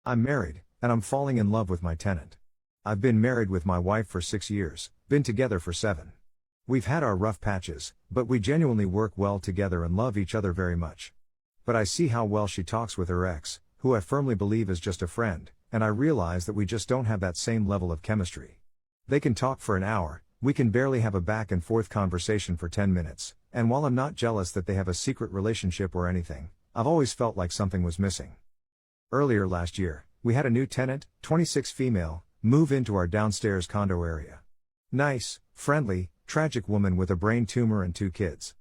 I'm married, and I'm falling in love with my tenant. I've been married with my wife for 6 years, been together for 7. We've had our rough patches, but we genuinely work well together and love each other very much. But I see how well she talks with her ex, who I firmly believe is just a friend, and I realize that we just don't have that same level of chemistry. They can talk for an hour, we can barely have a back and forth conversation for 10 minutes, and while I'm not jealous that they have a secret relationship or anything, I've always felt like something was missing. Earlier last year, we had a new tenant, 26 female, move into our downstairs condo area. Nice, friendly, tragic woman with a brain tumor and 2 kids.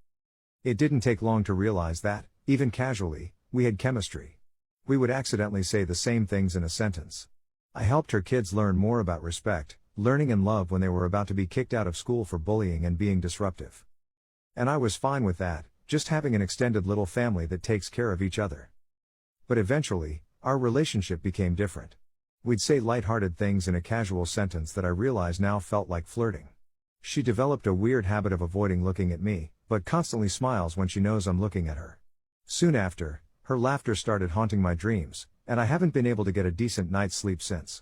It didn't take long to realize that, even casually, we had chemistry. We would accidentally say the same things in a sentence. I helped her kids learn more about respect, learning and love when they were about to be kicked out of school for bullying and being disruptive. And I was fine with that, just having an extended little family that takes care of each other. But eventually, our relationship became different. We'd say light-hearted things in a casual sentence that I realize now felt like flirting. She developed a weird habit of avoiding looking at me, but constantly smiles when she knows I'm looking at her. Soon after, her laughter started haunting my dreams, and I haven't been able to get a decent night's sleep since.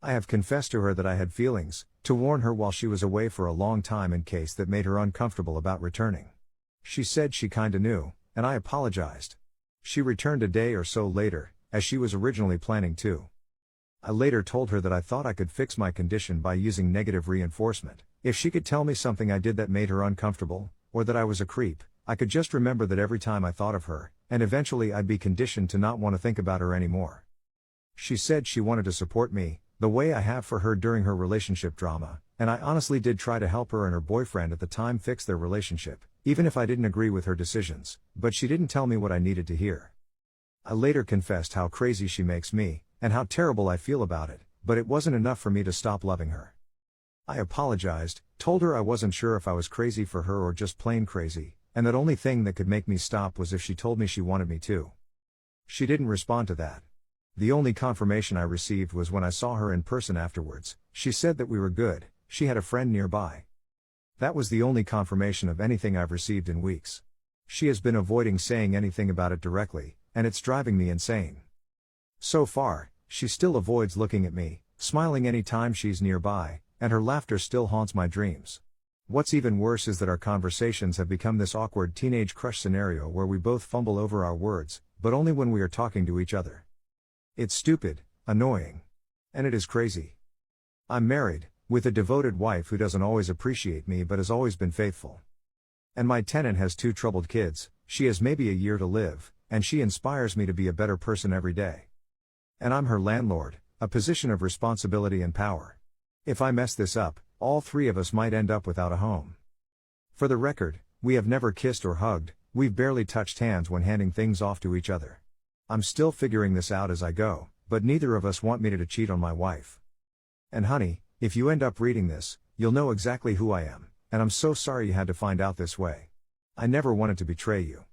I have confessed to her that I had feelings, to warn her while she was away for a long time in case that made her uncomfortable about returning. She said she kinda knew, and I apologized. She returned a day or so later, as she was originally planning to. I later told her that I thought I could fix my condition by using negative reinforcement. If she could tell me something I did that made her uncomfortable, or that I was a creep, I could just remember that every time I thought of her, and eventually I'd be conditioned to not want to think about her anymore. She said she wanted to support me, the way I have for her during her relationship drama, and I honestly did try to help her and her boyfriend at the time fix their relationship, even if I didn't agree with her decisions, but she didn't tell me what I needed to hear. I later confessed how crazy she makes me, and how terrible I feel about it, but it wasn't enough for me to stop loving her. I apologized, told her I wasn't sure if I was crazy for her or just plain crazy, and that only thing that could make me stop was if she told me she wanted me to. She didn't respond to that. The only confirmation I received was when I saw her in person afterwards. She said that we were good, she had a friend nearby. That was the only confirmation of anything I've received in weeks. She has been avoiding saying anything about it directly, and it's driving me insane. So far, she still avoids looking at me, smiling any time she's nearby, and her laughter still haunts my dreams. What's even worse is that our conversations have become this awkward teenage crush scenario where we both fumble over our words, but only when we are talking to each other. It's stupid, annoying. And it is crazy. I'm married, with a devoted wife who doesn't always appreciate me but has always been faithful. And my tenant has 2 troubled kids, she has maybe a year to live, and she inspires me to be a better person every day. And I'm her landlord, a position of responsibility and power. If I mess this up, all 3 of us might end up without a home. For the record, we have never kissed or hugged, we've barely touched hands when handing things off to each other. I'm still figuring this out as I go, but neither of us want me to cheat on my wife. And honey, if you end up reading this, you'll know exactly who I am, and I'm so sorry you had to find out this way. I never wanted to betray you.